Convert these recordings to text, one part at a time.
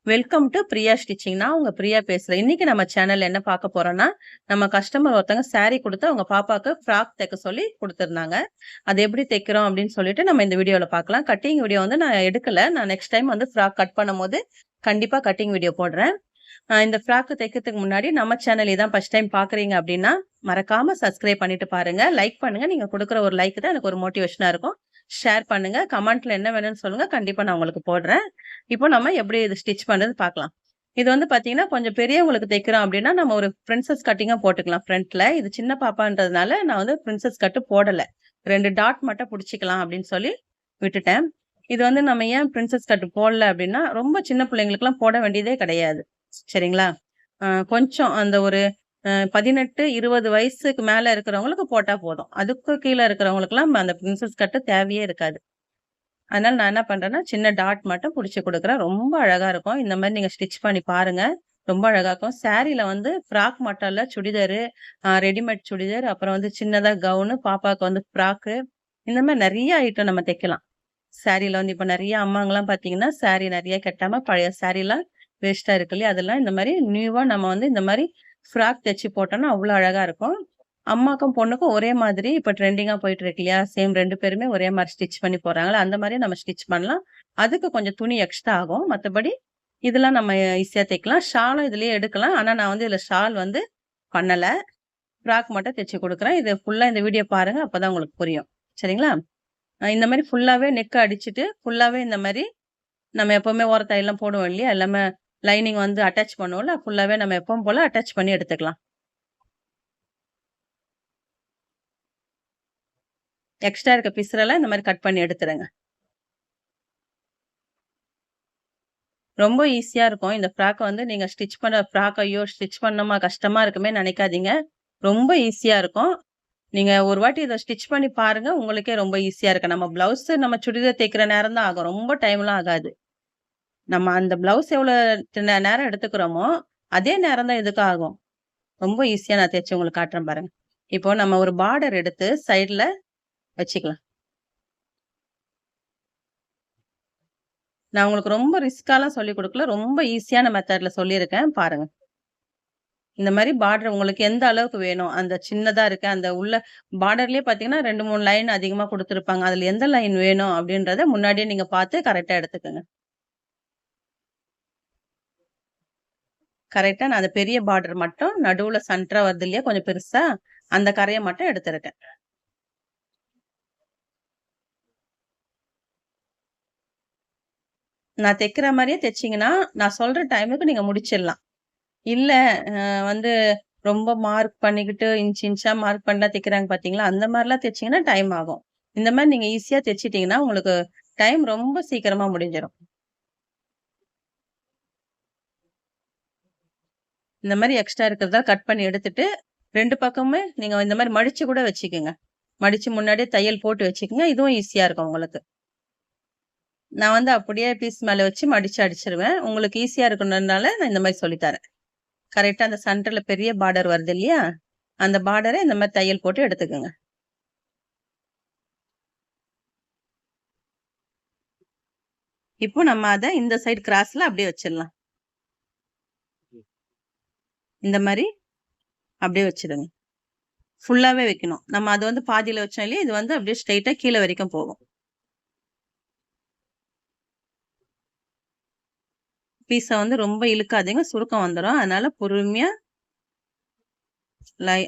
Welcome to Priya stitching. நான் உங்க பிரியா பேசுறேன். இன்னைக்கு நம்ம சேனல்ல என்ன பார்க்க போறோம்னா, நம்ம கஸ்டமர் ஒருத்தவங்க சாரி குடுத்து அவங்க பாப்பாக்கு ஃப்ராக் தைக்க சொல்லி குடுத்திருந்தாங்க. அது எப்படி தைக்கிறோம் அப்படின்னு சொல்லிட்டு நம்ம இந்த வீடியோல பார்க்கலாம். கட்டிங் வீடியோ வந்து நான் எடுக்கல. நான் நெக்ஸ்ட் டைம் வந்து ஃப்ராக் கட் பண்ணும்போது கண்டிப்பா கட்டிங் வீடியோ போடுறேன். இந்த ஃப்ராக் தைக்கிறதுக்கு முன்னாடி நம்ம சேனல் இதான் ஃபர்ஸ்ட் டைம் பார்க்குறீங்க அப்படின்னா, மறக்காம சப்ஸ்கிரைப் பண்ணிட்டு பாருங்க. லைக் பண்ணுங்க. நீங்க குடுக்குற ஒரு லைக் தான் எனக்கு ஒரு மோட்டிவேஷனா இருக்கும். ஷேர் பண்ணுங்க. கமெண்ட்ல என்ன வேணும்னு சொல்லுங்க. கண்டிப்பா நான் உங்களுக்கு போடுறேன். இப்போ நம்ம எப்படி இது ஸ்டிச் பண்றது பார்க்கலாம். இது வந்து பார்த்தீங்கன்னா, கொஞ்சம் பெரியவங்களுக்கு தைக்கிறோம் அப்படின்னா, நம்ம ஒரு பிரின்சஸ் கட்டிங்கா போட்டுக்கலாம் ஃப்ரண்ட்ல. இது சின்ன பாப்பான்றதுனால நான் வந்து பிரின்சஸ் கட் போடல. 2 டாட் மட்டும் புடிச்சுக்கலாம் அப்படின்னு சொல்லி விட்டுட்டேன். இது வந்து நம்ம ஏன் பிரின்சஸ் கட் போடல அப்படின்னா, ரொம்ப சின்ன பிள்ளைங்களுக்குலாம் போட வேண்டியதே கிடையாது. சரிங்களா? கொஞ்சம் அந்த ஒரு 18, 20 வயசுக்கு மேல இருக்கிறவங்களுக்கு போட்டா போதும். அதுக்கு கீழ இருக்கிறவங்களுக்குலாம் அந்த பிரின்சஸ் கட் தேவையே இருக்காது. அதனால நான் என்ன பண்றேன்னா, சின்ன டாட் மட்டும் புடிச்சு குடுக்குறேன். ரொம்ப அழகா இருக்கும். இந்த மாரி நீங்க ஸ்டிச் பண்ணி பாருங்க. ரொம்ப அழகா இருக்கும். சாரீல வந்து ஃப்ராக் மட்டும் இல்ல, சுடிதாரு, ரெடிமேட் சுடிதார், அப்புறம் வந்து சின்னதா கவுனு, பாப்பாக்கு வந்து ஃப்ராக்கு, இந்த மாரி நெறைய ஐட்டம் நம்ம தைக்கலாம். சாரீல வந்து இப்ப நெறைய அம்மாங்கலாம் பார்த்தீங்கன்னா, சாரி நெறைய கட்டாம பழைய சாரீலாம் வேஸ்ட்டா இருக்கு இல்லையா? அதெல்லாம் இந்த மாரி நியூவா நம்ம வந்து இந்த மாரி ஃப்ராக் தச்சு போட்டோம்னா, அவ்ளோ அழகா இருக்கும். அம்மாக்கும், பொண்ணுக்கும் ஒரே மாதிரி இப்ப ட்ரெண்டிங்கா போயிட்டு இருக்கு இல்லையா? சேம் 2 பேருமே ஒரே மாரி ஸ்டிச் பண்ணி போடுறாங்கல்ல, அந்த மாரி நம்ம ஸ்டிச் பண்ணலாம். அதுக்கு கொஞ்சம் துணி எக்ஸ்ட்ரா ஆகும். மத்தபடி இதெல்லாம் நம்ம ஈஸியா தைக்கலாம். ஷாலும் இதுலயே எடுக்கலாம். ஆனா நான் வந்து இதுல ஷால் வந்து பண்ணல. ஃப்ராக் மட்டும் தச்சு குடுக்குறேன். இது ஃபுல்லா இந்த வீடியோ பாருங்க. அப்பதான் உங்களுக்கு புரியும். சரிங்களா? இந்த மாரி ஃபுல்லாவே நெக் அடிச்சுட்டு, ஃபுல்லாவே இந்த மாரி நம்ம எப்பவுமே ஓரத்தையெல்லாம் போடுவோம் இல்லையா? எல்லாமே லைனிங் வந்து அட்டாச் பண்ணுவோம்ல, ஃபுல்லாவே நம்ம எப்பவும் போல அட்டாச் பண்ணி எடுத்துக்கலாம். எக்ஸ்ட்ரா இருக்க பீஸ்றெல்லாம் இந்த மாரி கட் பண்ணி எடுத்துருங்க. ரொம்ப ஈஸியா இருக்கும். இந்த ஃப்ராக்க வந்து நீங்க ஸ்டிச் பண்ண ஃப்ராக் ஐயோ! ஸ்டிச் பண்ணணுமா கஷ்டமா இருக்குமே நெனைக்காதீங்க. ரொம்ப ஈஸியா இருக்கும். நீங்க ஒரு வாட்டி இத ஸ்டிச் பண்ணி பாருங்க. உங்களுக்கே ரொம்ப ஈஸியா இருக்கு. நம்ம ப்ளவுஸ் நம்ம சுடிதார் தைக்கிற நேரம் தான் ஆகும். ரொம்ப டைம்லாம் ஆகாது. நம்ம அந்த ப்ளவுஸ் எவ்வளோ நேரம் எடுத்துக்கிறோமோ, அதே நேரம் தான் இதுக்கும் ஆகும். ரொம்ப ஈஸியா நான் தேச்சு உங்களுக்கு காட்டுறேன் பாருங்க. இப்போ நம்ம ஒரு பார்டர் எடுத்து சைடுல வச்சுக்கலாம். நான் உங்களுக்கு ரொம்ப ரிஸ்க்காலாம் சொல்லிக் குடுக்கல. ரொம்ப ஈஸியான மெத்தட்ல சொல்லியிருக்கேன். பாருங்க. இந்த மாரி பார்டர் உங்களுக்கு எந்த அளவுக்கு வேணும்? அந்த சின்னதா இருக்க அந்த உள்ள பார்டர்லயே பார்த்தீங்கன்னா 2, 3 லைன் அதிகமா குடுத்துருப்பாங்க. அதுல எந்த லைன் வேணும் அப்படின்றத முன்னாடியே நீங்க பார்த்து கரெக்ட்டா எடுத்துக்கங்க. கரெக்ட்டா நான் அந்த பெரிய பார்டர் மட்டும் நடுவுல சென்டரா வருது இல்லையா? கொஞ்சம் பெருசா, அந்த கரைய மட்டும் எடுத்திருக்கேன். நான் தைக்கிற மாரியே தச்சீங்கன்னா, நான் சொல்ற டைமுக்கு நீங்க முடிச்சிடலாம். இல்ல வந்து ரொம்ப மார்க் பண்ணிக்கிட்டு இன்ச்சா மார்க் பண்ணிலாம் தைக்கிறாங்க பார்த்தீங்களா? அந்த மாரிலாம் தைச்சீங்கன்னா டைம் ஆகும். இந்த மாரி நீங்க ஈஸியா தச்சுட்டீங்கன்னா, உங்களுக்கு டைம் ரொம்ப சீக்கிரமா முடிஞ்சிரும். இந்த மாரி எக்ஸ்ட்ரா இருக்கிறதா கட் பண்ணி எடுத்துட்டு, 2 பக்கமுமே நீங்க இந்த மாரி மடிச்சு கூட வச்சுக்கங்க. மடிச்சு முன்னாடியே தையல் போட்டு வச்சுக்கங்க. இதுவும் ஈஸியா இருக்கும் உங்களுக்கு. நான் வந்து அப்படியே பீஸ் மேல வச்சு மடிச்சு அடிச்சுருவேன். உங்களுக்கு ஈஸியா இருக்கணும்னால நான் இந்த மாரி சொல்லி தரேன். கரெக்ட்டா அந்த சென்டர்ல பெரிய பார்டர் வருது இல்லையா? அந்த பார்டர இந்த மாரி தையல் போட்டு எடுத்துக்கங்க. இப்போ நம்ம அத இந்த சைடு கிராஸ்ல அப்படியே வச்சிடலாம். இந்த மாரி அப்படியே வச்சுடுங்க. ஃபுல்லாவே வைக்கணும். நம்ம அது வந்து பாதியில வச்சோம் இல்லையா? இது வந்து அப்படியே ஸ்ட்ரெய்ட்டா கீழ வரைக்கும் போகும். பீஸ வந்து ரொம்ப இழுக்காதீங்க. சுருக்கம் வந்துரும். அதனால பொறுமையா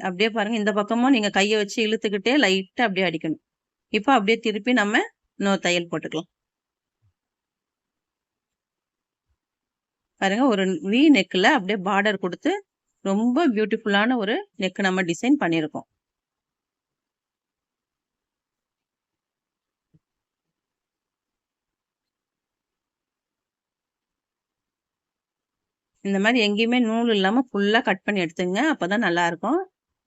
அப்படியே பாருங்க. இந்த பக்கமும் நீங்க கைய வச்சு இழுத்துக்கிட்டே லைட்டா அப்படியே அடிக்கணும். இப்ப அப்படியே திருப்பி நம்ம இன்னொரு தையல் போட்டுக்கலாம். பாருங்க ஒரு வி நெக்ல அப்படியே பார்டர் குடுத்து, ரொம்ப பியூட்டிஃபுல்லான ஒரு நெக் நம்ம டிசைன் பண்ணியிருக்கோம். இந்த மாரி எங்கேயுமே நூல் இல்லாம ஃபுல்லா கட் பண்ணி எடுத்துங்க. அப்பதான் நல்லாருக்கும்.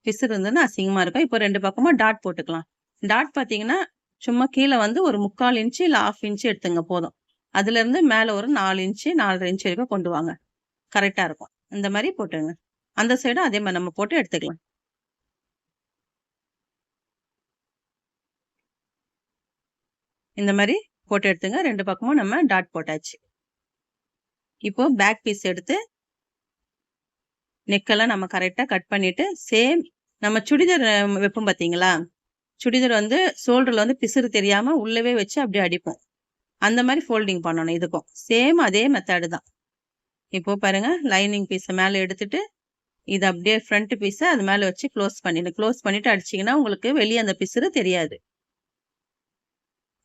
பிசுறு இருந்ததுன்னா அசிங்கமா இருக்கும். இப்போ 2 பக்கமும் டாட் போட்டுக்கலாம். டாட் பார்த்தீங்கன்னா, சும்மா கீழ வந்து ஒரு 3/4 இன்ச்சு இல்ல 1/2 இன்ச்சு எடுத்துங்க போதும். அதுலருந்து மேல ஒரு 4 இன்ச்சு, 4 1/2 இன்ச் வரைக்கும் கொண்டு வாங்க. கரெக்ட்டா இருக்கும். இந்த மாரி போட்டுருங்க. அந்த சைடும் அதே மாரி நம்ம போட்டு எடுத்துக்கலாம். இந்த மாரி போட்டு எடுத்துங்க. 2 பக்கமும் நம்ம டாட் போட்டாச்சு. இப்போ பேக் பீஸ் எடுத்து நெக்கெல்லாம் நம்ம கரெக்டா கட் பண்ணிட்டு, சேம் நம்ம சுடிதார் வைப்போம் பார்த்தீங்களா? சுடிதார் வந்து ஷோல்டர்ல வந்து பிசுறு தெரியாம உள்ளவே வச்சு அப்படியே அடிப்போம். அந்த மாரி ஃபோல்டிங் பண்ணணும் இதுக்கும். சேம் அதே மெத்தேடு தான். இப்போ பாருங்க, லைனிங் பீஸ மேல எடுத்துட்டு, இத அப்படியே ஃப்ரண்ட் பீஸ அது மேல வச்சு க்ளோஸ் பண்ணிடுங்க. க்ளோஸ் பண்ணிட்டு அடிச்சீங்கன்னா, உங்களுக்கு வெளிய அந்த பிசுறு தெரியாது.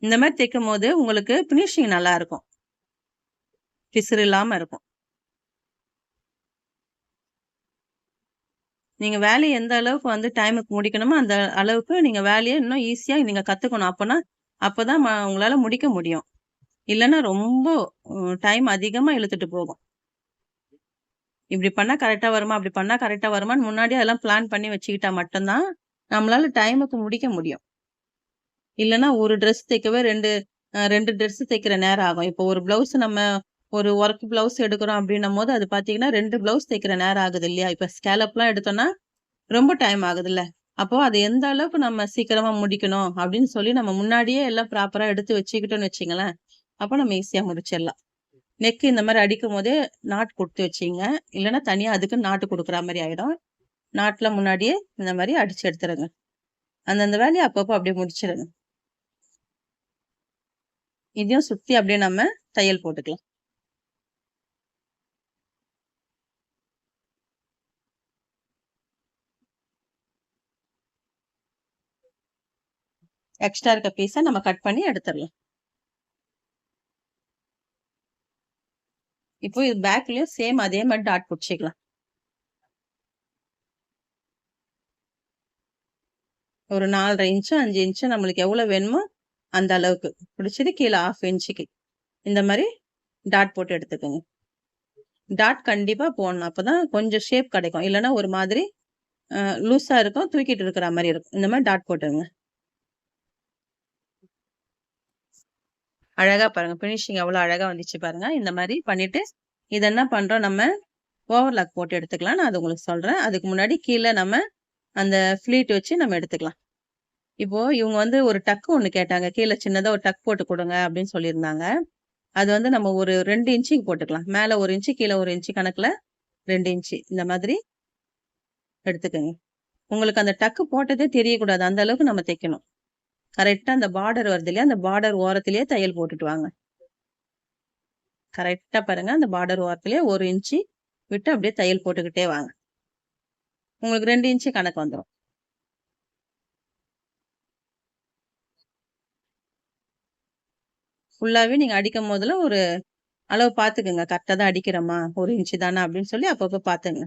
இந்த மாரி தைக்கும்போது உங்களுக்கு ஃபினிஷிங் நல்லா இருக்கும். பிசுறு இல்லாம இருக்கும். நீங்க வேலைய எந்த அளவுக்கு வந்து டைமுக்கு முடிக்கணுமோ, அந்த அளவுக்கு நீங்க வேலைய இன்னும் ஈஸியா நீங்க கத்துக்கணும். அப்பதான் உங்களால முடிக்க முடியும். இல்லன்னா ரொம்ப டைம் அதிகமா இழுத்துட்டு போகும். இப்படி பண்ணா கரெக்ட்டா வருமா? அப்படி பண்ணா கரெக்ட்டா வருமான்னு முன்னாடியே அதெல்லாம் பிளான் பண்ணி வச்சுக்கிட்டா மட்டும் தான், நம்மளால டைமுக்கு முடிக்க முடியும். இல்லன்னா ஒரு ட்ரெஸ் தைக்கவே 2 ட்ரெஸ் தைக்கிற நேரம் ஆகும். இப்போ ஒரு ப்ளவுஸ் நம்ம ஒரு ஒர்க் ப்ளவுஸ் எடுக்கிறோம் அப்படின்னும்போது, அது பார்த்தீங்கன்னா 2 ப்ளவுஸ் தைக்கிற நேரம் ஆகுது இல்லையா? இப்ப ஸ்கேலப்லாம் எடுத்தோம்னா, ரொம்ப டைம் ஆகுதுல்ல. அப்போ அது எந்த அளவுக்கு நம்ம சீக்கிரமா முடிக்கணும் அப்படின்னு சொல்லி நம்ம முன்னாடியே எல்லாம் ப்ராப்பரா எடுத்து வச்சுக்கிட்டோம்னு வச்சுங்களேன், அப்ப நம்ம ஈஸியா முடிச்சிடலாம். நெக் இந்த மாரி அடிக்கும்போதே நாட் குடுத்து வச்சுங்க. இல்லன்னா தனியா அதுக்குன்னு நாட்டு குடுக்குற மாரி ஆயிடும். நாட்ல முன்னாடியே இந்த மாரி அடிச்சு எடுத்துருங்க. அந்தந்த வேலைய அப்பப்போ அப்படியே முடிச்சிருங்க. இதையும் சுத்தி அப்படியே நம்ம தையல் போட்டுக்கலாம். எக்ஸ்ட்ரா இருக்க பீஸ நம்ம கட் பண்ணி எடுத்துரலாம். இப்போ இது பேக்லயும் சேம் அதே மாரி டாட் புடிச்சுக்கலாம். ஒரு 4 1/2 இன்ச்சு, 5 இன்ச்சு நம்மளுக்கு எவ்வளோ வேணுமோ அந்த அளவுக்கு புடிச்சுட்டு கீழ 1/2 இன்ச்சுக்கு இந்த மாரி டாட் போட்டு எடுத்துக்கோங்க. டாட் கண்டிப்பா போடணும். அப்பதான் கொஞ்சம் ஷேப் கிடைக்கும். இல்லன்னா ஒரு மாதிரி லூஸா இருக்கும். தூக்கிட்டு இருக்கிற மாரி இருக்கும். இந்த மாரி டாட் போட்டுருங்க. அழகா பாருங்க. ஃபினிஷிங் எவ்வளோ அழகா வந்துச்சு பாருங்க. இந்த மாரி பண்ணிட்டு, இத என்ன பண்றோம் நம்ம ஓவர்லாக் போட்டு எடுத்துக்கலாம். நான் அது உங்களுக்கு சொல்றேன். அதுக்கு முன்னாடி கீழ நம்ம அந்த ஃப்ளீட் வச்சு நம்ம எடுத்துக்கலாம். இப்போ இவங்க வந்து ஒரு டக்கு ஒண்ணு கேட்டாங்க. கீழ சின்னதா ஒரு டக் போட்டு குடுங்க அப்படின்னு சொல்லியிருந்தாங்க. அது வந்து நம்ம ஒரு 2 இன்ச்சுக்கு போட்டுக்கலாம். மேல 1 இன்ச்சு, கீழ 1 இன்ச்சு கணக்குல 2 இன்ச்சு. இந்த மாதிரி எடுத்துக்கங்க. உங்களுக்கு அந்த டக்கு போட்டதே தெரியக்கூடாது. அந்த அளவுக்கு நம்ம தைக்கணும். கரெக்ட்டா அந்த பார்டர் வருது இல்லையா? அந்த பார்டர் ஓரத்திலேயே தையல் போட்டுட்டு வாங்க. கரெக்ட்டா பாருங்க. அந்த பார்டர் ஓரத்திலேயே 1 இன்ச்சு விட்டு அப்படியே தையல் போட்டுக்கிட்டே வாங்க. உங்களுக்கு 2 இன்ச்சு கணக்கு வந்துரும். ஃபுல்லாவே நீங்க அடிக்கும்போதெல்லாம் ஒரு அளவு பார்த்துக்கங்க. கரெக்ட்டா தான் அடிக்கிறோமா? 1 இன்ச்சு தானா? அப்படின்னு சொல்லி அப்பப்ப பார்த்துங்க.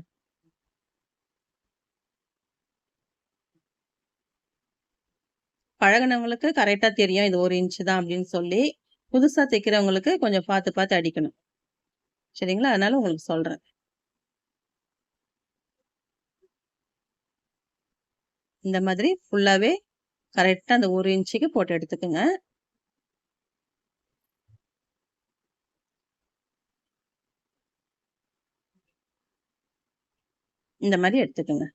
பழகுனவங்களுக்கு கரெக்ட்டா தெரியும். இது 1 இன்ச்சு தான் அப்படின்னு சொல்லி, புதுசா தைக்கிறவங்களுக்கு கொஞ்சம் பார்த்து பார்த்து அடிக்கணும். சரிங்களா? அதனால உங்களுக்கு சொல்றேன். இந்த மாதிரி ஃபுல்லாவே கரெக்ட்டா அந்த 1 இன்ச்சுக்கு போட்டு எடுத்துக்கங்க. இந்த மாரி எடுத்துக்கங்க.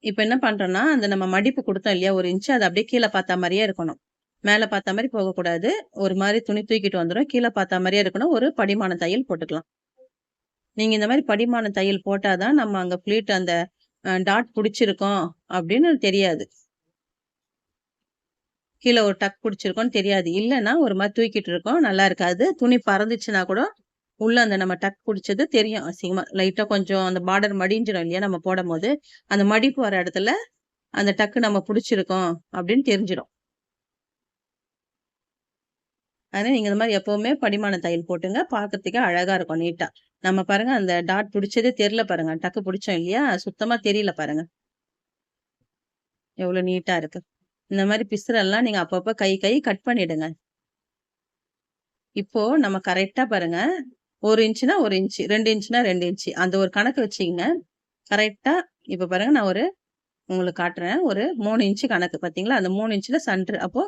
இப்ப என்ன பண்றோம்னா, அந்த நம்ம மடிப்பு குடுத்தோம் இல்லையா? 1 இன்ச்சு அது அப்படியே கீழ பார்த்தா மாரியே இருக்கணும். மேல பார்த்தா மாரி போகக்கூடாது. ஒரு மாரி துணி தூக்கிட்டு வந்துரும். கீழ பார்த்தா மாரியே இருக்கணும். ஒரு படிமான தையல் போட்டுக்கலாம். நீங்க இந்த மாரி படிமான தையல் போட்டா தான் நம்ம அங்க ஃப்ளீட் அந்த டாட் புடிச்சிருக்கோம் அப்படின்னு தெரியாது. கீழ ஒரு டக் புடிச்சிருக்கோம்னு தெரியாது. இல்லன்னா ஒரு மாரி தூக்கிட்டு இருக்கோம். நல்லா இருக்காது. துணி பறந்துச்சுன்னா கூட, உள்ள அந்த நம்ம டக் புடிச்சது தெரியும் அசிங்கமா. லைட்டா கொஞ்சம் அந்த பார்டர் மடிஞ்சிரும் இல்லையா? நம்ம போடம்போது, அந்த மடிப்பு வர இடத்துல அந்த டக்கு நம்ம புடிச்சிருக்கோம் அப்படின்னு தெரிஞ்சிரும். அதனால நீங்க இந்த மாரி எப்பவுமே படிமான தையல் போட்டுங்க. பார்க்கறதுக்கே அழகா இருக்கும் நீட்டா. நம்ம பாருங்க அந்த டாட் புடிச்சதே தெரியல பாருங்க. டக்கு புடிச்சோம் இல்லையா? சுத்தமா தெரியல பாருங்க. எவ்வளோ நீட்டா இருக்கு. இந்த மாரி பிசுறெல்லாம் நீங்க அப்பப்ப கை கட் பண்ணிடுங்க. இப்போ நம்ம கரெக்ட்டா பாருங்க. 1 இன்ச்சுனா 1 இன்ச்சு, 2 இன்ச்சுனா 2 இன்ச்சு. அந்த ஒரு கணக்கு வச்சுக்கங்க. கரெக்ட்டா இப்ப பாருங்க நான் உங்களுக்கு காட்டுறேன். ஒரு 3 இன்ச்சு கணக்கு பார்த்தீங்களா? அந்த 3 இன்ச்சுல சென்டர். அப்போ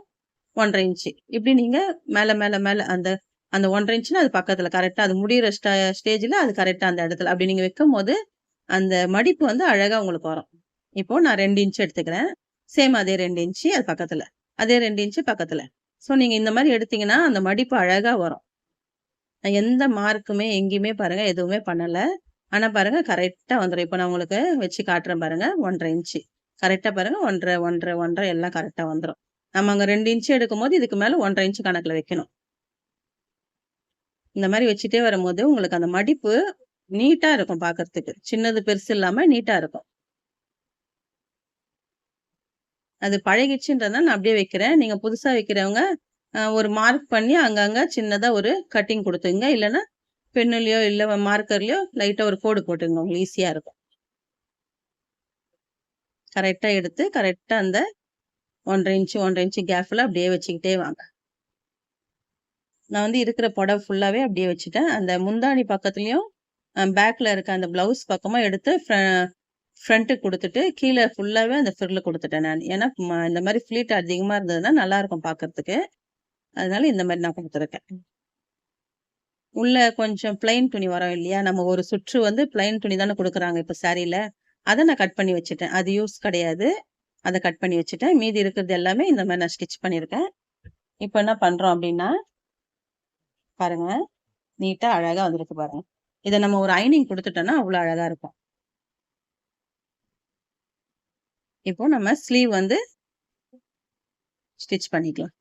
1 1/2 இன்ச்சு. இப்படி நீங்க மேல, மேல, மேல அந்த அந்த 1 1/2 இன்ச்சுனா அது பக்கத்துல கரெக்ட்டா அது முடியிற ஸ்டேஜ்ல அது கரெக்ட்டா அந்த இடத்துல. அப்படி நீங்க வைக்கும்போது, அந்த மடிப்பு வந்து அழகா உங்களுக்கு வரும். இப்போ நான் 2 இன்ச் எடுத்துக்கிறேன். சேம் அதே 2 இன்ச்சு அது பக்கத்துல. அதே 2 இன்ச்சு பக்கத்துல. ஸோ நீங்க இந்த மாரி எடுத்தீங்கன்னா, அந்த மடிப்பு அழகா வரும். எந்த மார்க்குமே எங்கேயுமே பாருங்க எதுவுமே பண்ணல. ஆனா பாருங்க கரெக்ட்டா வந்துரும். இப்ப நான் உங்களுக்கு வச்சு காட்டுறேன் பாருங்க. 1 1/2 இன்ச்சு. கரெக்ட்டா பாருங்க 1 1/2 1 1/2 1 1/2 எல்லாம் கரெக்ட்டா வந்துரும். நம்ம அங்க 2 இன்ச் எடுக்கும்போது இதுக்கு மேல 1 1/2 இன்ச் கணக்குல வைக்கணும். இந்த மாரி வச்சுட்டே வரும்போது உங்களுக்கு அந்த மடிப்பு நீட்டா இருக்கும் பாக்கறதுக்கு. சின்னது பெருசு இல்லாம நீட்டா இருக்கும். அது பழகிடுச்சுன்றதுனால நான் அப்படியே வைக்கிறேன். நீங்க புதுசா வைக்கிறவங்க ஒரு மார்க் பண்ணி அங்கங்க சின்னதா ஒரு கட்டிங் குடுத்துங்க. இல்லன்னா பென்னுலயோ, இல்ல மார்க்கர்லயோ லைட்டா ஒரு கோடு போட்டுங்க. உங்களுக்கு ஈஸியா இருக்கும். கரெக்ட்டா எடுத்து, கரெக்ட்டா அந்த 1 1/2 இன்ச் 1 1/2 இன்ச் கேப்ல அப்படியே வச்சுக்கிட்டே வாங்க. நான் வந்து இருக்கிற புடவ ஃபுல்லாவே அப்படியே வச்சுட்டேன். அந்த முந்தாணி பக்கத்துலயும், பேக்ல இருக்க அந்த ப்ளவுஸ் பக்கமா எடுத்து ஃப்ரண்ட்டுக்கு குடுத்துட்டு, கீழ ஃபுல்லாவே அந்த ஃப்ரில் குடுத்துட்டேன் நானு. ஏன்னா, இந்த மாரி ஃப்ளீட் அதிகமா இருந்ததுன்னா நல்லாருக்கும் பாக்கறதுக்கு. அதனால இந்த மாரி நான் குடுத்துருக்கேன். உள்ள கொஞ்சம் பிளைன் துணி வரும் இல்லையா? நம்ம ஒரு சுற்று வந்து பிளைன் துணி தானே குடுக்குறாங்க இப்ப சாரீல. அத நான் கட் பண்ணி வச்சுட்டேன். அது யூஸ் கிடையாது. அத கட் பண்ணி வச்சுட்டேன். மீதி இருக்கிறது எல்லாமே இந்த மாரி நான் ஸ்டிச் பண்ணியிருக்கேன். இப்ப என்ன பண்றோம் அப்டின்னா, பாருங்க. நீட்டா அழகா வந்திருக்கு பாருங்க. இத நம்ம ஒரு அயனிங் குடுத்துட்டோம்னா, அவ்ளோ அழகா இருக்கும். இப்போ நம்ம ஸ்லீவ் வந்து ஸ்டிச் பண்ணிக்கலாம்.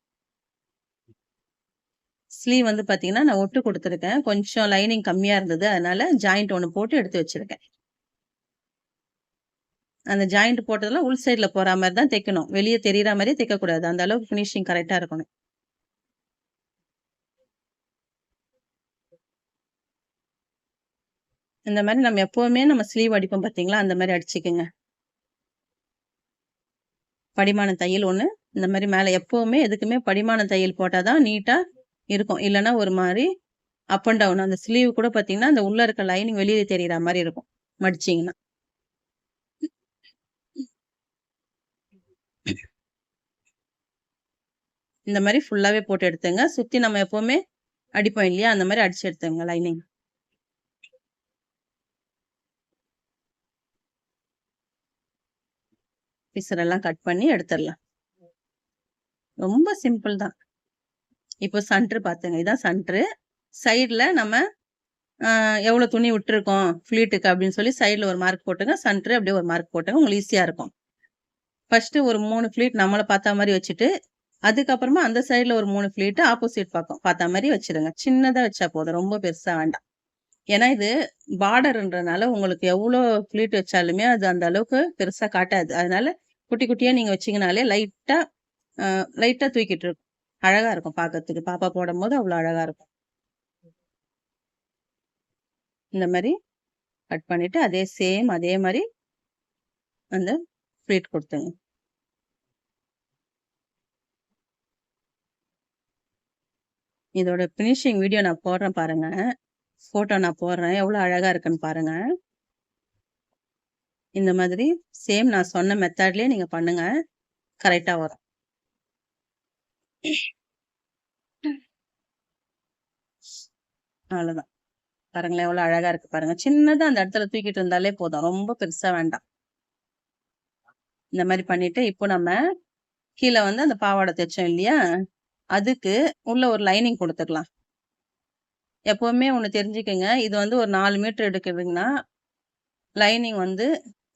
ஸ்லீவ் வந்து பாத்தீங்கன்னா, நான் ஒட்டு குடுத்துருக்கேன். கொஞ்சம் லைனிங் கம்மியா இருந்தது. அதனால ஜாயிண்ட் ஒண்ணு போட்டு எடுத்து வச்சிருக்கேன். அந்த ஜாயிண்ட் போட்டதெல்லாம் உள் சைடுல போற மாரி தான் தைக்கணும். வெளிய தெரியிற மாரியே தைக்கக்கூடாது. அந்த அளவுக்கு ஃபினிஷிங் கரெக்ட்டா இருக்கணும். இந்த மாரி நம்ம எப்பவுமே நம்ம ஸ்லீவ் அடிப்போம் பாத்தீங்களா? அந்த மாரி அடிச்சுக்கங்க. படிமான தையல் ஒண்ணு. இந்த மாரி மேல எப்பவுமே எதுக்குமே படிமான தையல் போட்டா தான் நீட்டா இருக்கும். இல்லன்னா ஒரு மாரி அப் அண்ட் டவுன். அந்த ஸ்லீவ் கூட பாத்தீங்கன்னா, அந்த உள்ள இருக்க லைனிங் வெளிய தெரியிற மாரி இருக்கும். மடிச்சீங்கன்னா. இந்த மாரி ஃபுல்லாவே போட்டு எடுத்துங்க. சுத்தி நம்ம எப்பவுமே அடிப்போம் இல்லையா? அந்த மாரி அடிச்சு எடுத்துங்க லைனிங். பிசரெல்லாம் கட் பண்ணி எடுத்துரலாம். ரொம்ப சிம்பிள் தான். இப்போ சென்டர் பாத்துங்க. இதான் சென்டரு. சைடுல நம்ம எவ்வளோ துணி விட்டுருக்கோம் ஃப்ளீட்டுக்கு அப்படின்னு சொல்லி சைடுல ஒரு மார்க் போட்டுங்க. சென்டரு அப்படியே ஒரு மார்க் போட்டுங்க. உங்களுக்கு ஈஸியா இருக்கும். ஃபர்ஸ்ட்டு ஒரு 3 ஃப்ளீட் நம்மள பாத்தா மாரி வச்சுட்டு, அதுக்கப்புறமா அந்த சைடுல ஒரு 3 ஃப்ளீட் ஆப்போசிட் பக்கம் பாத்தா மாரி வச்சுருங்க. சின்னதா வச்சா போதும். ரொம்ப பெருசா வேண்டாம். ஏன்னா இது பார்டர்ன்றனால உங்களுக்கு எவ்வளோ ஃப்ளீட் வச்சாலுமே அது அந்த அளவுக்கு பெருசா காட்டாது. அதனால குட்டி குட்டியா நீங்க வச்சீங்கனாலே லைட்டா தூக்கிட்டு இருக்கும். அழகா இருக்கும் பாக்கறதுக்கு. பாப்பா போடும்போது அவ்வளோ அழகா இருக்கும். இந்த மாரி கட் பண்ணிட்டு அதே மாரி அந்த ஃப்ளீட் குடுத்துருங்க. இதோட ஃபினிஷிங் வீடியோ நான் போடுறேன் பாருங்க. ஃபோட்டோ நான் போடுறேன். எவ்வளோ அழகா இருக்குன்னு பாருங்க. இந்த மாதிரி சேம் நான் சொன்ன மெத்தட்லயே நீங்க பண்ணுங்க. கரெக்ட்டா வரும். அவ்வளோதான். பாருங்களேன் எவ்வளோ அழகா இருக்கு பாருங்க. சின்னதா அந்த இடத்துல தூக்கிட்டு இருந்தாலே போதும். ரொம்ப பெருசா வேண்டாம். இந்த மாரி பண்ணிட்டு, இப்போ நம்ம கீழ வந்து அந்த பாவாடை தைச்சோம் இல்லையா? அதுக்கு உள்ள ஒரு லைனிங் குடுத்துக்கலாம். எப்பவுமே ஒண்ணு தெரிஞ்சுக்கங்க. இது வந்து ஒரு 4 மீட்டர் எடுக்குதுங்கன்னா, லைனிங் வந்து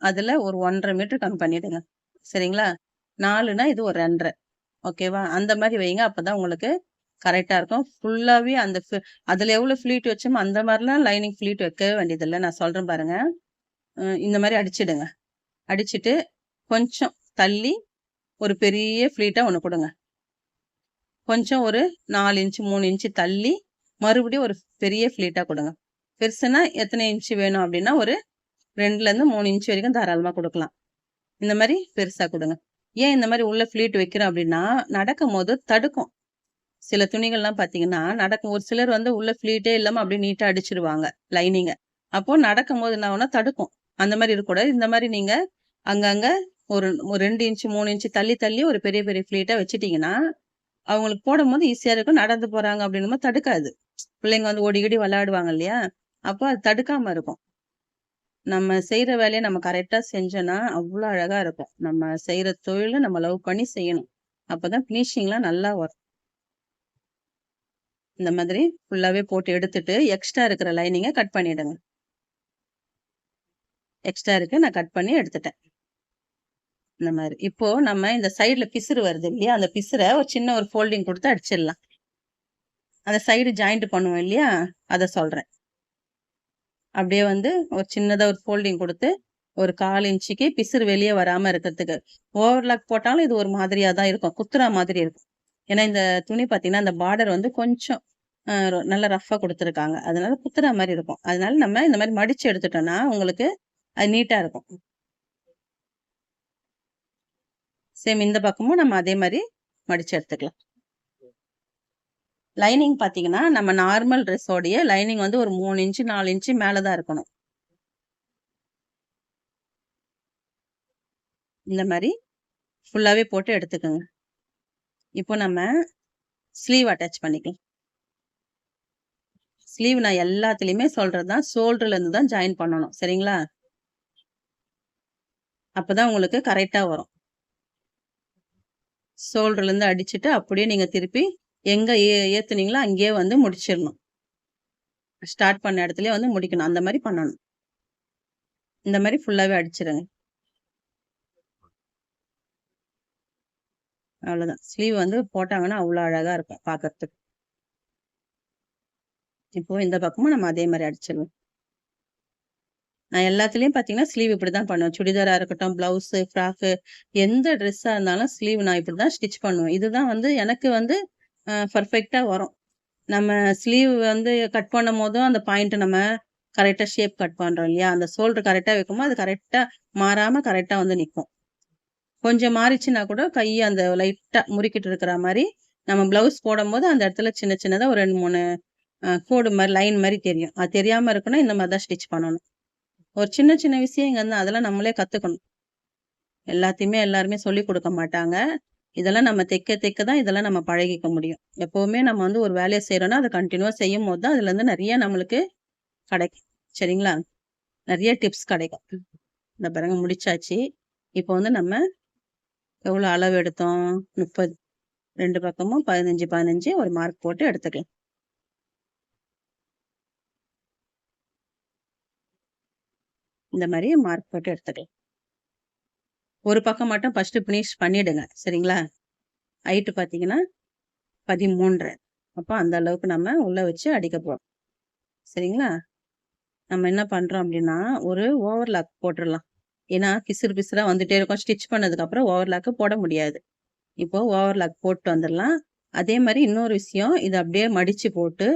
அதுல ஒரு 1 1/2 மீட்டர் கம்மி பண்ணிடுங்க. சரிங்களா? 4ன்னா இது ஒரு 2 1/2 ஓகேவா? அந்த மாரி வைங்க. அப்பதான் உங்களுக்கு கரெக்ட்டா இருக்கும். ஃபுல்லாவே அந்த அதுல எவ்வளோ ஃப்ளீட் வச்சோமோ அந்த மாரிலாம் லைனிங் ஃப்ளீட் வைக்கவே வேண்டியதில்ல. நான் சொல்றேன் பாருங்க. இந்த மாரி அடிச்சிடுங்க. அடிச்சுட்டு கொஞ்சம் தள்ளி ஒரு பெரிய ஃப்ளீட்டா ஒண்ணு குடுங்க. கொஞ்சம் ஒரு 4 இன்ச், 3 இன்ச் தள்ளி மறுபடியும் ஒரு பெரிய ஃப்ளீட்டா குடுங்க. பெருசுன்னா எத்தனை இன்ச் வேணும் அப்டின்னா, ஒரு 2லருந்து 3 இன்ச் வரைக்கும் தாராளமா குடுக்கலாம். இந்த மாரி பெருசா குடுங்க. ஏன் இந்த மாரி உள்ள ஃப்ளீட் வைக்கிறோம் அப்டின்னா, நடக்கும்போது தடுக்கும். சில துணிகள்லாம் பார்த்தீங்கன்னா, நடக்கும் ஒரு சிலர் வந்து உள்ள ஃப்ளீட்டே இல்லாம அப்டியே நீட்டா அடிச்சுருவாங்க லைனிங்க. அப்போ நடக்கும்போது என்ன ஆகும்னா தடுக்கும். அந்த மாரி இருக்கக்கூடாது. இந்த மாரி நீங்க அங்கங்க ஒரு 2 இன்ச், 3 இன்ச் தள்ளி தள்ளி ஒரு பெரிய பெரிய ஃப்ளீட்டா வச்சுட்டீங்கன்னா, அவங்களுக்கு போடும்போது ஈஸியா இருக்கும். நடந்து போறாங்க அப்டின்னும்போது தடுக்காது. பிள்ளைங்க வந்து ஓடி கீடி விளையாடுவாங்க இல்லையா? அப்போ அது தடுக்காம இருக்கும். நம்ம செய்ற வேலைய நம்ம கரெக்ட்டா செஞ்சோன்னா, அவ்ளோ அழகா இருக்கும். நம்ம செய்ற தொழில நம்ம லவ் பண்ணி செய்யணும். அப்பதான் ஃபினிஷிங்லாம் நல்லா வரும். இந்த மாதிரி ஃபுல்லாவே போட்டு எடுத்துட்டு எக்ஸ்ட்ரா இருக்கிற லைனிங்கை கட் பண்ணிடுங்க. எக்ஸ்ட்ரா இருக்கு, நான் கட் பண்ணி எடுத்துட்டேன். இந்த மாதிரி இப்போ நம்ம இந்த சைடுல பிசுறு வருது இல்லையா, அந்த பிசுரை ஒரு சின்ன ஒரு ஃபோல்டிங் கொடுத்து அடிச்சிடலாம். அந்த சைடு ஜாயிண்ட் பண்ணுவோம் இல்லையா, அதை சொல்றேன். அப்படியே வந்து ஒரு சின்னதா ஒரு ஃபோல்டிங் கொடுத்து ஒரு 1/4 இன்ச்சுக்கு பிசுறு வெளியே வராம இருக்கிறதுக்கு. ஓவர்லாக் போட்டாலும் இது ஒரு மாதிரியா தான் இருக்கும், குத்துறா மாதிரி இருக்கும். ஏன்னா இந்த துணி பார்த்தீங்கன்னா அந்த பார்டர் வந்து கொஞ்சம் நல்லா ரஃப்பா கொடுத்துருக்காங்க, அதனால குத்துறா மாதிரி இருக்கும். அதனால நம்ம இந்த மாதிரி மடிச்சு எடுத்துட்டோம்னா உங்களுக்கு அது நீட்டா இருக்கும். சேம் இந்த பக்கமும் நம்ம அதே மாதிரி மடிச்சு எடுத்துக்கலாம். லைனிங் பார்த்தீங்கன்னா நம்ம நார்மல் ட்ரெஸ்ஸோடைய லைனிங் வந்து ஒரு 3 இன்ச்சு 4 இன்ச்சு மேலே தான் இருக்கணும். இந்த மாதிரி ஃபுல்லாவே போட்டு எடுத்துக்கோங்க. இப்போ நம்ம ஸ்லீவ் அட்டாச் பண்ணிக்கலாம். ஸ்லீவ் நான் எல்லாத்துலயுமே சொல்றதுதான், ஷோல்டர்ல இருந்து தான் ஜாயின் பண்ணணும், சரிங்களா? அப்பதான் உங்களுக்கு கரெக்டா வரும். ஷோல்டர்ல இருந்து அடிச்சுட்டு அப்படியே நீங்க திருப்பி எங்க ஏத்துனீங்களோ அங்கேயே வந்து முடிச்சிடணும். ஸ்டார்ட் பண்ண இடத்துலயே வந்து முடிக்கணும், அந்த மாதிரி பண்ணணும். இந்த மாதிரி ஃபுல்லாவே அடிச்சிருங்க. அவ்வளவுதான். ஸ்லீவ் வந்து போட்டாங்கன்னா அவ்வளவு அழகா இருக்கும் பாக்குறதுக்கு. இப்போ இந்த பக்கமும் நம்ம அதே மாதிரி அடிச்சிடலாம். நான் எல்லாத்துலயும் பாத்தீங்கன்னா ஸ்லீவ் இப்படிதான் பண்ணுவேன். சுடிதாரா இருக்கட்டும், பிளவுஸ், ஃப்ராக்கு, எந்த ட்ரெஸ்ஸா இருந்தாலும் ஸ்லீவ் நான் இப்படிதான் ஸ்டிச் பண்ணுவேன். இதுதான் வந்து எனக்கு வந்து பர்ஃபெக்டா வரும். நம்ம ஸ்லீவ் வந்து கட் பண்ணும் போதும் அந்த பாயிண்ட் நம்ம கரெக்டா ஷேப் கட் பண்றோம் இல்லையா, அந்த ஷோல்டர் கரெக்டா வைக்கும்போது அது கரெக்டா மாறாம கரெக்டா வந்து நிற்கும். கொஞ்சம் மாறிச்சுன்னா கூட கையை அந்த லைட்டா முறுக்கிட்டு இருக்கிற மாதிரி நம்ம பிளவுஸ் போடும்போது அந்த இடத்துல சின்ன சின்னதா ஒரு 2, 3 கோடு மாதிரி லைன் மாதிரி தெரியும். அது தெரியாம இருக்கணும், இந்த மாதிரி தான் ஸ்டிச் பண்ணணும். ஒரு சின்ன சின்ன விஷயங்க தான், அதெல்லாம் நம்மளே கத்துக்கணும். எல்லாத்தையுமே எல்லாருமே சொல்லிக் கொடுக்க மாட்டாங்க. இதெல்லாம் நம்ம தைக்க தைக்க தான் இதெல்லாம் நம்ம பழகிக்க முடியும். எப்பவுமே நம்ம வந்து ஒரு வேலையை செய்யறோம்னா அதை கண்டினியூவா செய்யும் போது தான் அதுல இருந்து நிறைய நம்மளுக்கு கிடைக்கும், சரிங்களா? நிறைய டிப்ஸ் கிடைக்கும். இந்த பாருங்க முடிச்சாச்சு. இப்போ வந்து நம்ம எவ்வளவு அளவு எடுத்தோம்? 30. 2 பக்கமும் 15 15 ஒரு மார்க் போட்டு எடுத்துக்கலாம். இந்த மாதிரி மார்க் போட்டு எடுத்துக்கலாம். ஒரு பக்கம் மட்டும் ஃபர்ஸ்ட் பினிஷ் பண்ணிடுங்க, சரிங்களா? ஹைட் பாத்தீங்கன்னா 13. அப்போ அந்த அளவுக்கு நம்ம உள்ள வச்சு அடிக்க போறோம், சரிங்களா? நம்ம என்ன பண்றோம் அப்படின்னா ஒரு ஓவர்லாக் போட்டுடலாம். ஏன்னா பிசுறு பிசுறா வந்துட்டே இருக்கும், ஸ்டிச் பண்ணதுக்கு அப்புறம் ஓவர்லாக் போட முடியாது. இப்போ ஓவர்லாக் போட்டு வந்துடலாம். அதே மாதிரி இன்னொரு விஷயம், இதை அப்படியே மடிச்சு போட்டு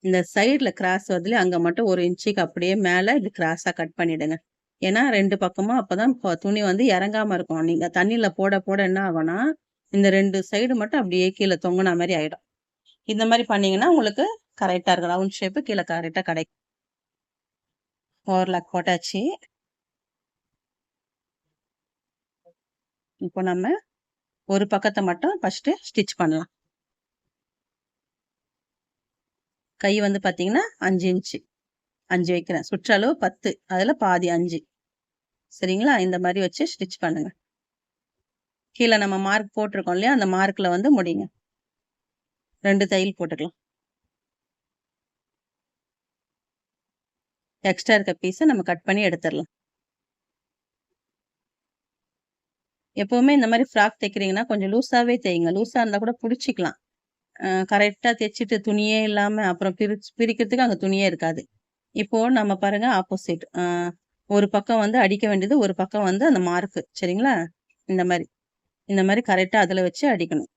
இந்த சைடுல கிராஸ் வருதுல அங்க மட்டும் 1 இன்ச்சுக்கு அப்படியே மேல இது கிராஸா கட் பண்ணிடுங்க. ஏன்னா 2 பக்கமும் அப்பதான் துணி வந்து இறங்காம இருக்கும். நீங்க தண்ணியில போட போட என்ன ஆகும்னா இந்த 2 சைடு மட்டும் அப்படியே கீழே தொங்குன மாதிரி ஆயிடும். இந்த மாதிரி பண்ணீங்கன்னா உங்களுக்கு கரெக்டா இருக்கும், ரவுண்ட் ஷேப்பு கீழே கரெக்டா கிடைக்கும். ஓவர்லாக் போட்டாச்சு. இப்போ நம்ம ஒரு பக்கத்தை மட்டும் ஃபர்ஸ்ட் ஸ்டிச் பண்ணலாம். கை வந்து பாத்தீங்கன்னா 5 இன்ச்சு 5 வைக்கிறேன். சுற்றளவு 10, அதுல பாதி 5, சரிங்களா? இந்த மாதிரி வச்சு ஸ்டிச் பண்ணுங்க. கீழே நம்ம மார்க் போட்டிருக்கோம் இல்லையா, அந்த மார்க்ல வந்து முடிங்க. 2 தையல் போட்டுக்கலாம். எக்ஸ்ட்ரா இருக்க பீஸை நம்ம கட் பண்ணி எடுத்துடலாம். எப்பவுமே இந்த மாதிரி ஃப்ராக் தைக்கிறீங்கன்னா கொஞ்சம் லூஸாவே தைங்க. லூஸா இருந்தா கூட பிடிச்சிக்கலாம். கரெக்டா தைச்சிட்டு துணியே இல்லாம அப்புறம் பிரிக்கிறதுக்கு அங்க துணியே இருக்காது. இப்போ நம்ம பாருங்க ஆப்போசிட். ஒரு பக்கம் வந்து அடிக்க வேண்டியது, ஒரு பக்கம் வந்து அந்த மார்க், சரிங்களா? இந்த மாதிரி இந்த மாதிரி கரெக்டா அதுல வச்சு அடிக்கணும்.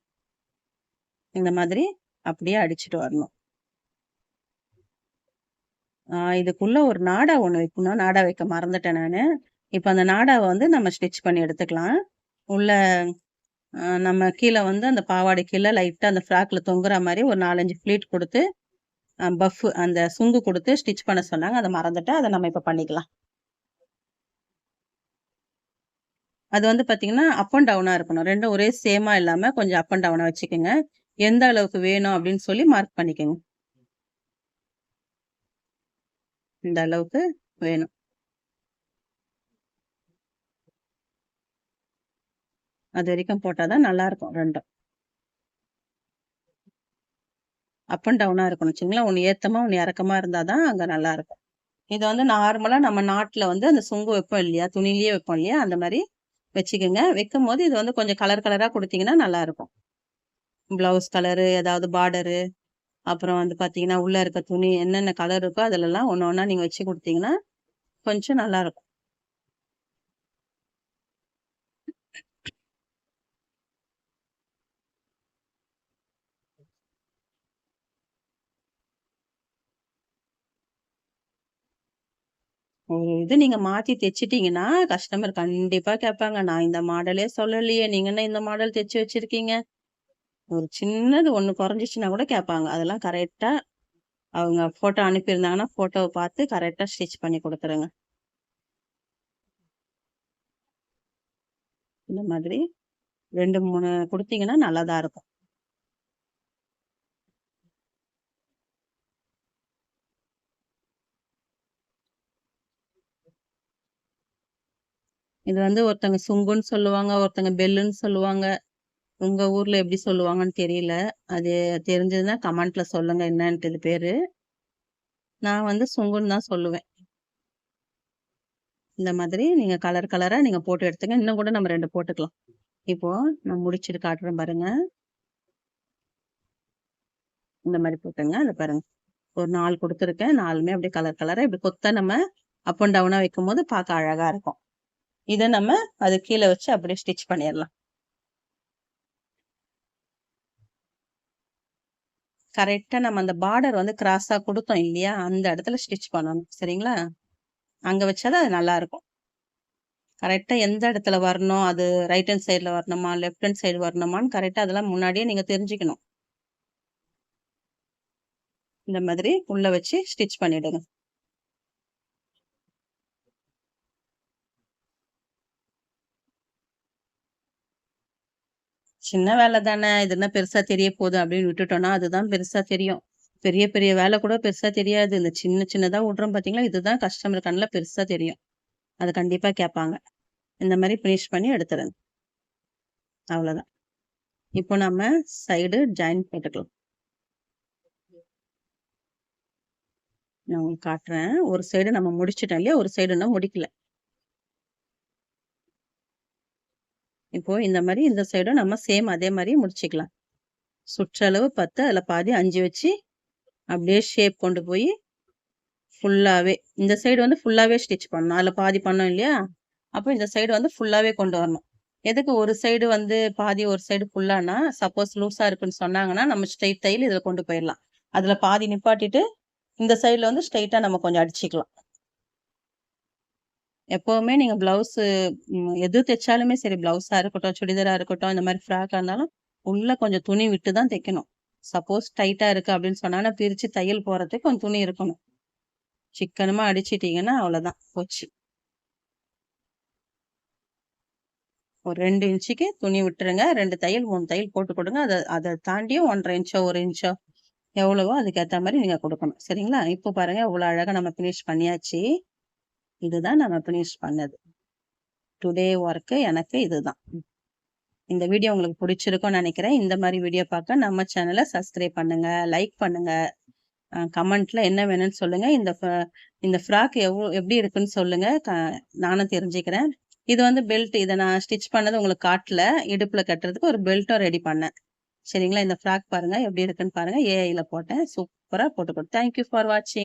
இந்த மாதிரி அப்படியே அடிச்சுட்டு வரணும். இதுக்குள்ள ஒரு நாடா ஒண்ணு வைக்கணும். நாடா வைக்க மறந்துட்டேன் நானு. இப்ப அந்த நாடாவை வந்து நம்ம ஸ்டிச் பண்ணி எடுத்துக்கலாம். உள்ள நம்ம கீழே வந்து அந்த பாவாடை கீழே லைட்டா அந்த ஃப்ராக்ல தொங்குற மாதிரி ஒரு 4, 5 ஃபிளீட் கொடுத்து பஃப் அந்த சுங்கு கொடுத்து ஸ்டிச் பண்ண சொன்னாங்க. அதை மறந்துட்டேன். அதை நம்ம இப்ப பண்ணிக்கலாம். அது வந்து பாத்தீங்கன்னா அப் அண்ட் டவுனா இருக்கணும். 2ம் ஒரே சேமா இல்லாம கொஞ்சம் அப் அண்ட் டவுனா வச்சுக்கோங்க. எந்த அளவுக்கு வேணும் அப்படின்னு சொல்லி மார்க் பண்ணிக்கோங்க. இந்த அளவுக்கு வேணும். அது வரைக்கும் போட்டாதான் நல்லா இருக்கும் 2ம். அப் அண்ட் டவுனா இருக்கணும் வச்சுங்களா. ஒண்ணு ஏத்தமா, ஒண்ணு இறக்கமா இருந்தா தான் அங்க நல்லா இருக்கும். இது வந்து நார்மலா நம்ம நாட்ல வந்து அந்த சுங்கு வைப்போம் இல்லையா? துணியிலேயே வைப்போம் இல்லையா? அந்த மாரி வச்சுக்கங்க. வைக்கும்போது இது வந்து கொஞ்சம் கலர் கலரா குடுத்தீங்கன்னா நல்லாருக்கும். ப்ளவுஸ் கலரு, ஏதாவது பார்டரு, அப்புறம் வந்து பார்த்தீங்கன்னா, உள்ள இருக்க துணி என்னென்ன கலர் இருக்கோ அதுலலாம் ஒண்ணு ஒண்ணா நீங்க வச்சு குடுத்தீங்கன்னா, கொஞ்சம் நல்லாருக்கும். ஒரு இது நீங்க மாத்தி தச்சுட்டீங்கன்னா, கஸ்டமர் கண்டிப்பா கேட்பாங்க. நான் இந்த மாடலே சொல்லலையே! நீங்க என்ன இந்த மாடல் தச்சு வச்சிருக்கீங்க? ஒரு சின்னது ஒண்ணு குறைஞ்சிச்சுன்னா கூட கேட்பாங்க. அதெல்லாம் கரெக்ட்டா அவங்க ஃபோட்டோ அனுப்பியிருந்தாங்கன்னா, ஃபோட்டோவ பார்த்து கரெக்ட்டா ஸ்டிச் பண்ணி குடுத்துருங்க. இந்த மாதிரி 2, 3 குடுத்தீங்கன்னா நல்லதா இருக்கும். இது வந்து ஒருத்தங்க சுங்குன்னு சொல்லுவாங்க, ஒருத்தங்க பெல்லுன்னு சொல்லுவாங்க. உங்க ஊர்ல எப்படி சொல்லுவாங்கன்னு தெரியல. அது தெரிஞ்சதுன்னா கமெண்ட்ல சொல்லுங்க என்னன்ட்டு இது பேரு. நான் வந்து சுங்குன்னு தான் சொல்லுவேன். இந்த மாதிரி நீங்க கலர் கலரா நீங்க போட்டு எடுத்துங்க. இன்னும் கூட நம்ம 2 போட்டுக்கலாம். இப்போ நான் முடிச்சுட்டு காட்டுறேன் பாருங்க. இந்த மாரி போட்டுங்க. அத பாருங்க. ஒரு 4 குடுத்துருக்கேன். 4மே அப்படியே கலர் கலரா இப்படி கொத்தா நம்ம அப் அண்ட் டவுனா வைக்கும்போது பார்க்க அழகா இருக்கும். இத நம்ம அது கீழ வச்சு அப்படியே ஸ்டிச் பண்ணிறலாம். கரெக்ட்டா நம்ம அந்த பார்டர் வந்து கிராஸா குடுத்தோம் இல்லையா? அந்த இடத்துல ஸ்டிச் பண்ணணும். சரிங்களா? அங்க வச்சா தான் அது நல்லாருக்கும். கரெக்ட்டா எந்த இடத்துல வரணும், அது ரைட் ஹேண்ட் சைடுல வரணுமா? லெஃப்ட் ஹேண்ட் சைடு வரணுமான்னு கரெக்ட்டா அதெல்லாம் முன்னாடியே நீங்க தெரிஞ்சுக்கணும். இந்த மாதிரி உள்ள வச்சு ஸ்டிச் பண்ணிடுங்க. சின்ன வேல தானே, இது என்ன பெருசா தெரிய போது அப்படின்னு விட்டுட்டோம்னா, அதுதான் பெருசா தெரியும். பெரிய பெரிய வேல கூட பெருசா தெரியாது. இந்த சின்ன சின்னதா விட்றோம் பார்த்தீங்களா, இதுதான் கஸ்டமர் கண்ல பெருசா தெரியும். அது கண்டிப்பா கேட்பாங்க. இந்த மாரி ஃபினிஷ் பண்ணி எடுத்துருங்க. அவ்வளோதான். இப்போ நம்ம சைடு ஜாயின் போட்டுக்கலாம். நான் உங்களுக்கு காட்டுறேன். ஒரு சைடு நம்ம முடிச்சுட்டோம் இல்லையா? ஒரு சைடு இன்னும் முடிக்கல. இப்போ இந்த மாரி இந்த சைடும் நம்ம சேம் அதே மாரி முடிச்சுக்கலாம். சுற்றளவு 10 அதுல பாதி 5 வச்சு, அப்படியே ஷேப் கொண்டு போய் ஃபுல்லாவே இந்த சைடு வந்து ஃபுல்லாவே ஸ்டிச் பண்ணணும். அதுல பாதி பண்ணோம் இல்லையா? அப்போ இந்த சைடு வந்து ஃபுல்லாவே கொண்டு வரணும். எதுக்கு ஒரு சைடு வந்து பாதி, ஒரு சைடு ஃபுல்லானா, சப்போஸ் லூஸா இருக்குன்னு சொன்னாங்கன்னா, நம்ம ஸ்ட்ரெய்ட் தையல் இதுல கொண்டு போயிரலாம். அதுல பாதி நிப்பாட்டிட்டு, இந்த சைடுல வந்து ஸ்ட்ரெய்ட்டா நம்ம கொஞ்சம் அடிச்சுக்கலாம். எப்பவுமே நீங்க பிளவுஸு எது தைச்சாலுமே சரி, பிளவுஸா இருக்கட்டும், சுடிதாரா இருக்கட்டும், இந்த மாரி ஃப்ராக்கா இருந்தாலும், உள்ள கொஞ்சம் துணி விட்டு தான் தைக்கணும். சப்போஸ் டைட்டா இருக்கு அப்படின்னு சொன்னாங்கன்னா, பிரிச்சு தையல் போடுறதுக்கு கொஞ்சம் துணி இருக்கணும். சிக்கனமா அடிச்சிட்டீங்கன்னா அவ்வளோதான் போச்சு. ஒரு 2 இன்ச்சுக்கு துணி விட்டுருங்க. 2 தையல், 3 தையல் போட்டு கொடுங்க. அத அத தாண்டியும் 1 1/2 இன்ச்சோ, 1 இன்ச்சோ எவ்வளவோ அதுக்கேத்த மாரி நீங்க குடுக்கணும். சரிங்களா? இப்போ பாருங்க எவ்வளோ அழகா நம்ம ஃபினிஷ் பண்ணியாச்சு. இதுதான் நம்ம ஃபினிஷ் பண்ணது. டுடே ஒர்க் எனக்கு இதுதான். இந்த வீடியோ உங்களுக்கு பிடிச்சிருக்கும்னு நெனைக்கிறேன். இந்த மாரி வீடியோ பார்க்க நம்ம சேனல சப்ஸ்கிரைப் பண்ணுங்க, லைக் பண்ணுங்க. கமெண்ட்ல என்ன வேணும்னு சொல்லுங்க. இந்த ஃப்ராக் எப்படி இருக்குன்னு சொல்லுங்க. நானும் தெரிஞ்சுக்கிறேன். இது வந்து பெல்ட் இத நான் ஸ்டிச் பண்ணது உங்களுக்கு காட்டல. இடுப்புல கட்டுறதுக்கு ஒரு பெல்ட்டும் ரெடி பண்ணேன். சரிங்களா? இந்த ஃப்ராக் பாருங்க எப்படி இருக்குன்னு பாருங்க. ஏஐல போட்டேன். சூப்பரா போட்டு தேங்க் யூ ஃபார் வாட்சிங்.